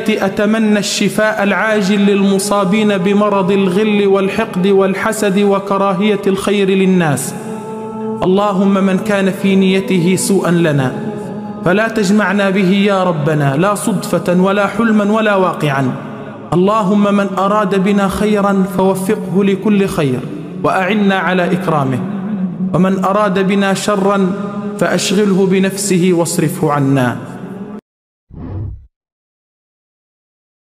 الليلة أتمنى الشفاء العاجل للمصابين بمرض الغل والحقد والحسد وكراهية الخير للناس. اللهم من كان في نيته سوءا لنا فلا تجمعنا به يا ربنا، لا صدفة ولا حلما ولا واقعا. اللهم من أراد بنا خيرا فوفقه لكل خير وأعنا على إكرامه، ومن أراد بنا شرا فأشغله بنفسه واصرفه عنا.